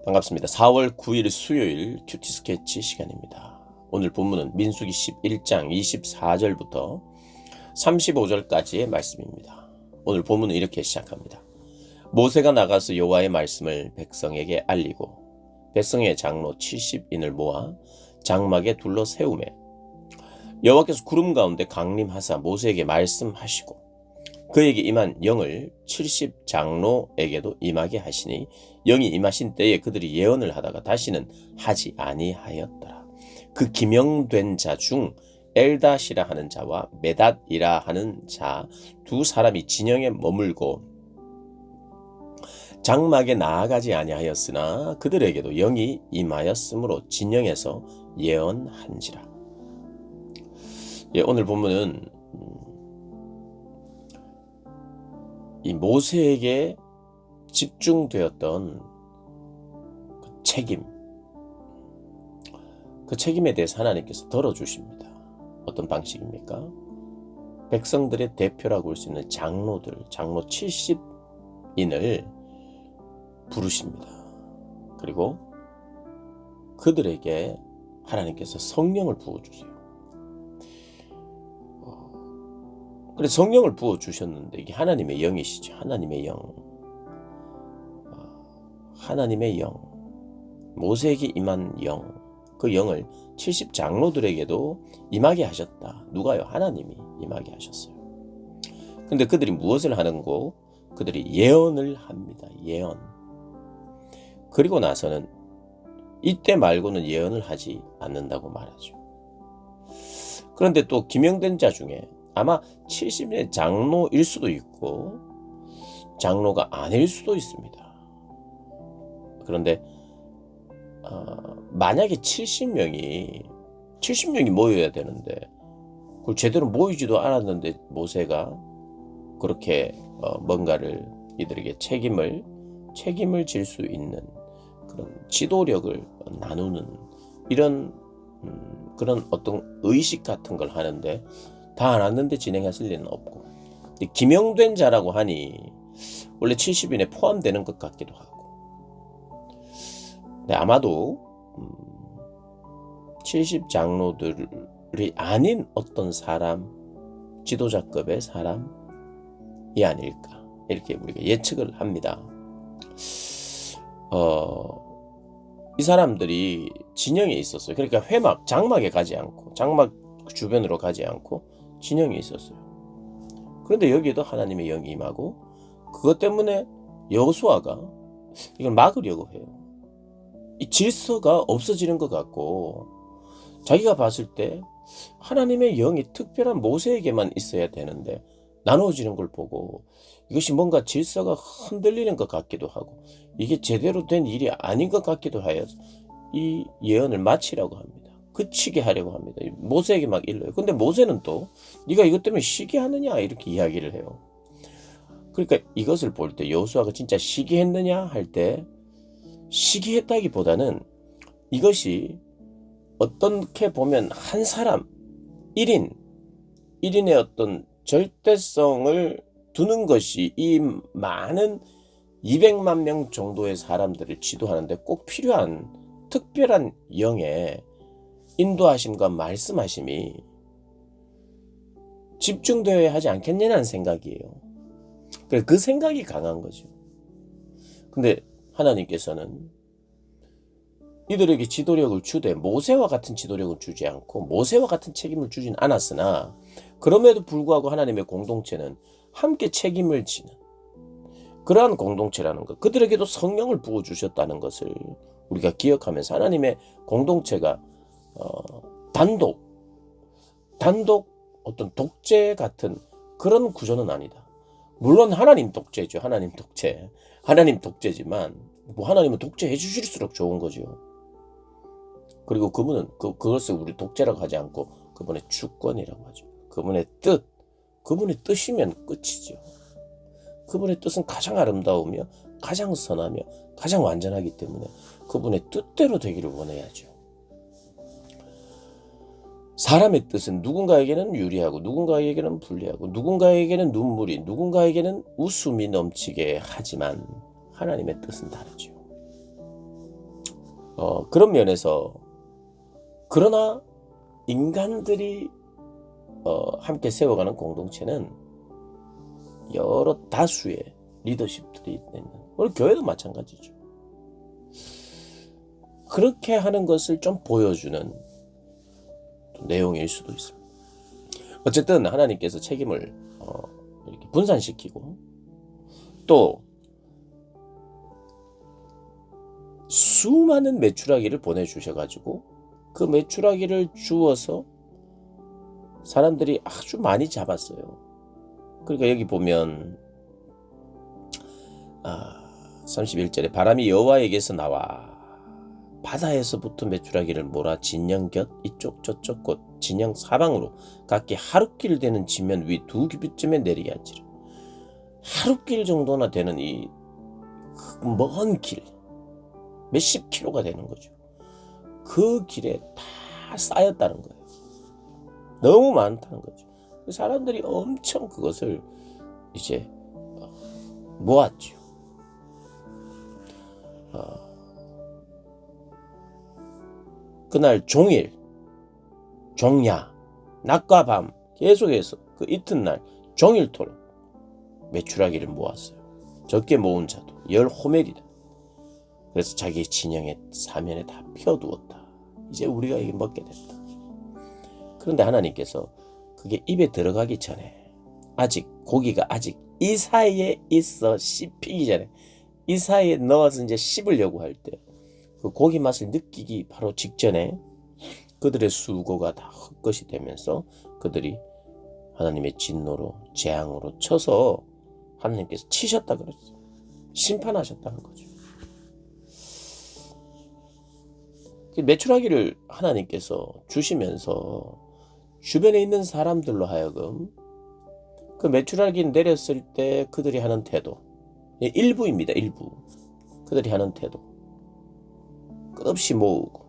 반갑습니다. 4월 9일 수요일 큐티 스케치 시간입니다. 오늘 본문은 민수기 11장 24절부터 35절까지의 말씀입니다. 오늘 본문은 이렇게 시작합니다. 모세가 나가서 여호와의 말씀을 백성에게 알리고 백성의 장로 70인을 모아 장막에 둘러 세우매 여호와께서 구름 가운데 강림하사 모세에게 말씀하시고 그에게 임한 영을 70장로에게도 임하게 하시니 영이 임하신 때에 그들이 예언을 하다가 다시는 하지 아니하였더라. 그 기명된 자 중 엘닷이라 하는 자와 메닷이라 하는 자 두 사람이 진영에 머물고 장막에 나아가지 아니하였으나 그들에게도 영이 임하였으므로 진영에서 예언한지라. 오늘 본문은 이 모세에게 집중되었던 그 책임에 대해서 하나님께서 덜어주십니다. 어떤 방식입니까? 백성들의 대표라고 할 수 있는 장로 70인을 부르십니다. 그리고 그들에게 하나님께서 성령을 부어주세요. 그래서 성령을 부어주셨는데 이게 하나님의 영이시죠. 하나님의 영. 하나님의 영. 모세에게 임한 영. 그 영을 70장로들에게도 임하게 하셨다. 누가요? 하나님이 임하게 하셨어요. 근데 그들이 무엇을 하는고? 그들이 예언을 합니다. 예언. 그리고 나서는 이때 말고는 예언을 하지 않는다고 말하죠. 그런데 또 기명된 자 중에 아마 70의 장로일 수도 있고 장로가 아닐 수도 있습니다. 그런데 만약에 70명이 모여야 되는데 그걸 제대로 모이지도 않았는데 모세가 그렇게 뭔가를 이들에게 책임을 질 수 있는 그런 지도력을 나누는 이런 그런 어떤 의식 같은 걸 하는데 다 안 왔는데 진행하실 리는 없고 기명된 자라고 하니 원래 70인에 포함되는 것 같기도 하고 근데 아마도 70장로들이 아닌 어떤 사람 지도자급의 사람이 아닐까 이렇게 우리가 예측을 합니다. 이 사람들이 진영에 있었어요. 그러니까 장막에 가지 않고 장막 주변으로 가지 않고 진영이 있었어요. 그런데 여기에도 하나님의 영이 임하고 그것 때문에 여호수아가 이걸 막으려고 해요. 이 질서가 없어지는 것 같고 자기가 봤을 때 하나님의 영이 특별한 모세에게만 있어야 되는데 나누어지는 걸 보고 이것이 뭔가 질서가 흔들리는 것 같기도 하고 이게 제대로 된 일이 아닌 것 같기도 하여 이 예언을 마치라고 합니다. 그치게 하려고 합니다. 모세에게 막 일러요. 근데 모세는 또 네가 이것 때문에 시기하느냐 이렇게 이야기를 해요. 그러니까 이것을 볼 때 여호수아가 진짜 시기했느냐 할 때 시기했다기보다는 이것이 어떻게 보면 한 사람 1인의 어떤 절대성을 두는 것이 이 많은 200만 명 정도의 사람들을 지도하는데 꼭 필요한 특별한 영의 인도하심과 말씀하심이 집중되어야 하지 않겠냐는 생각이에요. 그 생각이 강한 거죠. 근데 하나님께서는 이들에게 지도력을 주되 모세와 같은 지도력을 주지 않고 모세와 같은 책임을 주진 않았으나 그럼에도 불구하고 하나님의 공동체는 함께 책임을 지는 그러한 공동체라는 것, 그들에게도 성령을 부어주셨다는 것을 우리가 기억하면서 하나님의 공동체가 단독 어떤 독재 같은 그런 구조는 아니다. 물론 하나님 독재죠. 하나님 독재지만 하나님은 독재해 주실수록 좋은 거죠. 그리고 그분은 그것을 우리 독재라고 하지 않고 그분의 주권이라고 하죠. 그분의 그분의 뜻이면 끝이죠. 그분의 뜻은 가장 아름다우며 가장 선하며 가장 완전하기 때문에 그분의 뜻대로 되기를 원해야죠. 사람의 뜻은 누군가에게는 유리하고 누군가에게는 불리하고 누군가에게는 눈물이 누군가에게는 웃음이 넘치게 하지만 하나님의 뜻은 다르죠. 그런 면에서 그러나 인간들이 함께 세워가는 공동체는 여러 다수의 리더십들이 있는, 우리 교회도 마찬가지죠. 그렇게 하는 것을 좀 보여주는 내용일 수도 있습니다. 어쨌든 하나님께서 책임을 이렇게 분산시키고 또 수많은 메추라기를 보내주셔가지고 그 메추라기를 주어서 사람들이 아주 많이 잡았어요. 그러니까 여기 보면 31절에 바람이 여호와에게서 나와 바다에서부터 메추라기를 몰아 진영 곁 이쪽 저쪽 곳 진영 사방으로 각기 하룻길 되는 지면 위 2규빗쯤에 내리게 한지라. 하룻길 정도나 되는 이 먼 길, 몇십 킬로가 되는 거죠. 그 길에 다 쌓였다는 거예요. 너무 많다는 거죠. 사람들이 엄청 그것을 이제 모았죠. 그날 종일, 종야, 낮과 밤 계속해서 그 이튿날 종일토록 메추라기를 모았어요. 적게 모은 자도 10호멜이다. 그래서 자기 진영의 사면에 다 펴두었다. 이제 우리가 이게 먹게 됐다. 그런데 하나님께서 그게 입에 들어가기 전에 아직 고기가 아직 이 사이에 있어 씹히기 전에 이 사이에 넣어서 이제 씹으려고 할 때 그 고기 맛을 느끼기 바로 직전에 그들의 수고가 다 헛것이 되면서 그들이 하나님의 진노로 재앙으로 쳐서 하나님께서 치셨다 그랬어요. 심판하셨다는 거죠. 메추라기를 하나님께서 주시면서 주변에 있는 사람들로 하여금 그 메추라기 내렸을 때 그들이 하는 태도, 일부입니다. 일부. 그들이 하는 태도 끝없이 모으고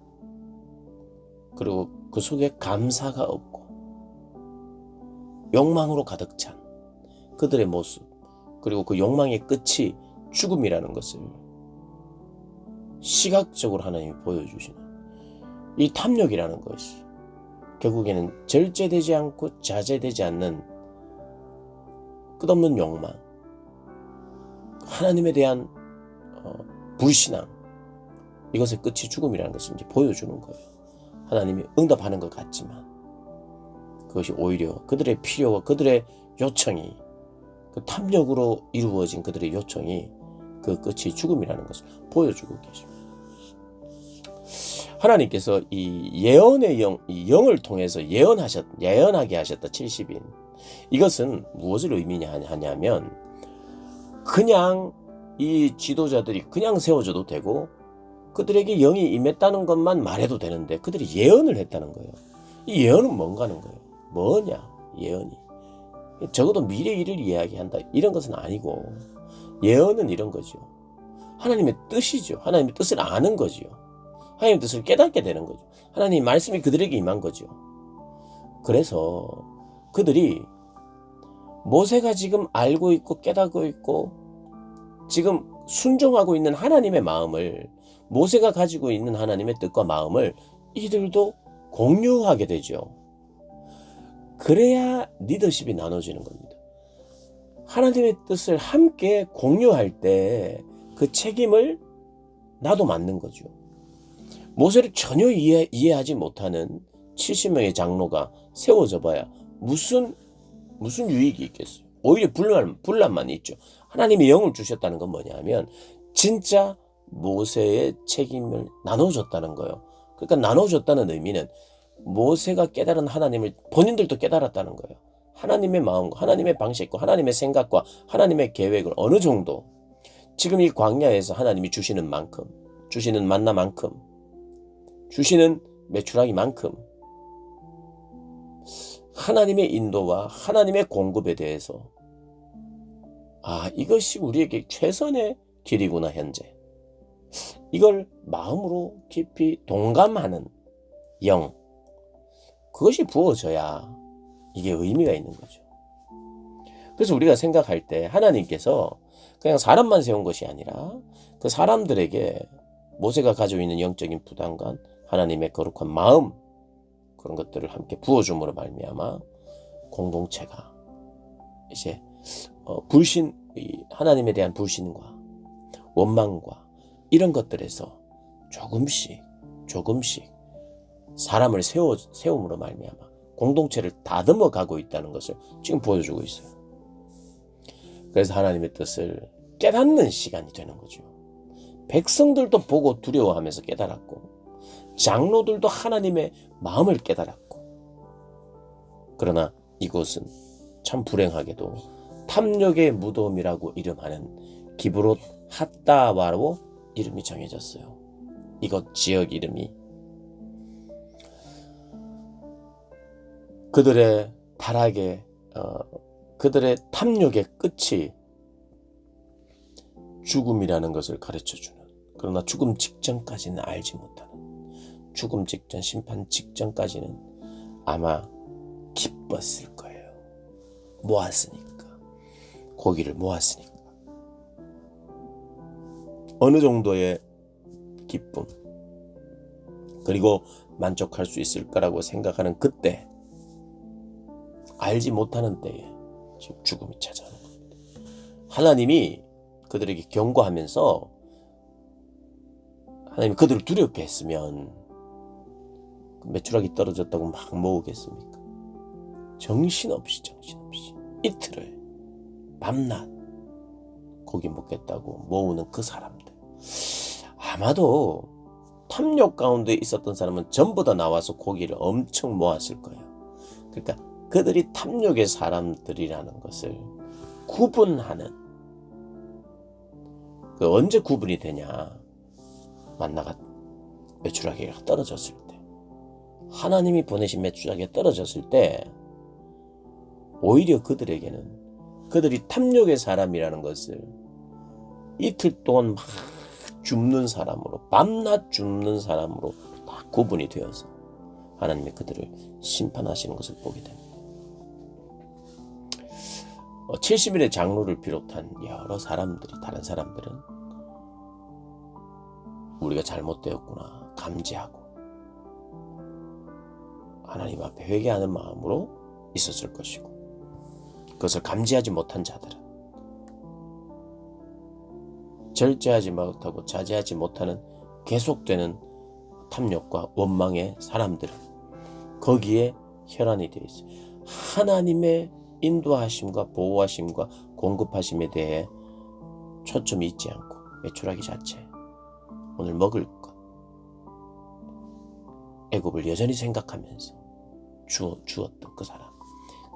그리고 그 속에 감사가 없고 욕망으로 가득 찬 그들의 모습, 그리고 그 욕망의 끝이 죽음이라는 것을 시각적으로 하나님이 보여주시는 이 탐욕이라는 것이 결국에는 절제되지 않고 자제되지 않는 끝없는 욕망, 하나님에 대한 불신앙, 이것의 끝이 죽음이라는 것을 이제 보여주는 거예요. 하나님이 응답하는 것 같지만 그것이 오히려 그들의 필요와 그들의 요청이, 그 탐욕으로 이루어진 그들의 요청이 그 끝이 죽음이라는 것을 보여주고 계십니다. 하나님께서 이 예언의 영, 이 영을 통해서 예언하게 하셨다 70인. 이것은 무엇을 의미하냐면 그냥 이 지도자들이 그냥 세워져도 되고 그들에게 영이 임했다는 것만 말해도 되는데 그들이 예언을 했다는 거예요. 이 예언은 뭔가 하는 거예요. 뭐냐 예언이. 적어도 미래 일을 이야기한다 이런 것은 아니고 예언은 이런 거죠. 하나님의 뜻이죠. 하나님의 뜻을 아는 거죠. 하나님의 뜻을 깨닫게 되는 거죠. 하나님의 말씀이 그들에게 임한 거죠. 그래서 그들이 모세가 지금 알고 있고 깨닫고 있고 지금 순종하고 있는 하나님의 마음을, 모세가 가지고 있는 하나님의 뜻과 마음을 이들도 공유하게 되죠. 그래야 리더십이 나눠지는 겁니다. 하나님의 뜻을 함께 공유할 때 그 책임을 나도 맡는 거죠. 모세를 전혀 이해하지 못하는 70명의 장로가 세워져 봐야 무슨 유익이 있겠어요. 오히려 분란만 있죠. 하나님이 영을 주셨다는 건 뭐냐면 진짜 모세의 책임을 나눠줬다는 거예요. 그러니까 나눠줬다는 의미는 모세가 깨달은 하나님을 본인들도 깨달았다는 거예요. 하나님의 마음과 하나님의 방식과 하나님의 생각과 하나님의 계획을 어느 정도 지금 이 광야에서 하나님이 주시는 만큼, 주시는 만나만큼, 주시는 메추라기만큼 하나님의 인도와 하나님의 공급에 대해서 이것이 우리에게 최선의 길이구나 현재. 이걸 마음으로 깊이 동감하는 영, 그것이 부어져야 이게 의미가 있는 거죠. 그래서 우리가 생각할 때 하나님께서 그냥 사람만 세운 것이 아니라 그 사람들에게 모세가 가지고 있는 영적인 부담감, 하나님의 거룩한 마음, 그런 것들을 함께 부어줌으로 말미암아 공동체가 이제 하나님에 대한 불신과 원망과 이런 것들에서 조금씩 사람을 세움으로 말미암아 공동체를 다듬어 가고 있다는 것을 지금 보여주고 있어요. 그래서 하나님의 뜻을 깨닫는 시간이 되는 거죠. 백성들도 보고 두려워하면서 깨달았고, 장로들도 하나님의 마음을 깨달았고, 그러나 이곳은 참 불행하게도 탐욕의 무덤이라고 이름하는 기브롯 핫다와로 이름이 정해졌어요. 이곳 지역 이름이 그들의 타락의 그들의 탐욕의 끝이 죽음이라는 것을 가르쳐주는, 그러나 죽음 직전까지는 알지 못하는, 죽음 직전, 심판 직전까지는 아마 기뻤을 거예요. 고기를 모았으니까. 어느 정도의 기쁨, 그리고 만족할 수 있을 거라고 생각하는 그때, 알지 못하는 때에 지금 죽음이 찾아오는 겁니다. 하나님이 그들에게 경고하면서 하나님이 그들을 두렵게 했으면 메추라기 떨어졌다고 막 모으겠습니까? 정신없이 이틀을 밤낮 고기 먹겠다고 모으는 그 사람들, 아마도 탐욕 가운데 있었던 사람은 전부 다 나와서 고기를 엄청 모았을 거예요. 그러니까 그들이 탐욕의 사람들이라는 것을 구분하는, 언제 구분이 되냐? 만나가 메추라기가 떨어졌을 때, 하나님이 보내신 메추라기가 떨어졌을 때, 오히려 그들에게는 그들이 탐욕의 사람이라는 것을 이틀 동안 막 줍는 사람으로, 밤낮 줍는 사람으로 다 구분이 되어서 하나님이 그들을 심판하시는 것을 보게 됩니다. 70일의 장로를 비롯한 여러 사람들이, 다른 사람들은 우리가 잘못되었구나 감지하고 하나님 앞에 회개하는 마음으로 있었을 것이고, 그것을 감지하지 못한 자들은, 절제하지 못하고 자제하지 못하는 계속되는 탐욕과 원망의 사람들은 거기에 혈안이 되어 있어요. 하나님의 인도하심과 보호하심과 공급하심에 대해 초점이 있지 않고 메추라기 자체, 오늘 먹을 것, 애굽을 여전히 생각하면서 주었던 그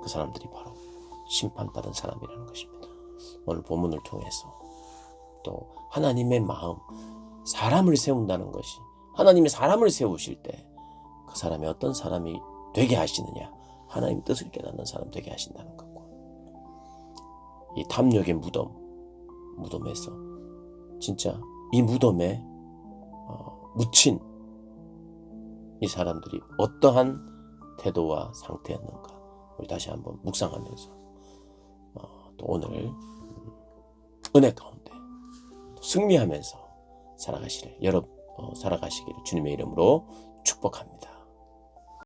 사람들이 바로 심판받은 사람이라는 것입니다. 오늘 본문을 통해서 또 하나님의 마음, 사람을 세운다는 것이, 하나님이 사람을 세우실 때 그 사람이 어떤 사람이 되게 하시느냐, 하나님 뜻을 깨닫는 사람 되게 하신다는 것과, 이 탐욕의 무덤에서 진짜 이 무덤에 묻힌 이 사람들이 어떠한 태도와 상태였는가, 우리 다시 한번 묵상하면서 또 오늘 은혜 가운데 승리하면서 살아가시기를 주님의 이름으로 축복합니다.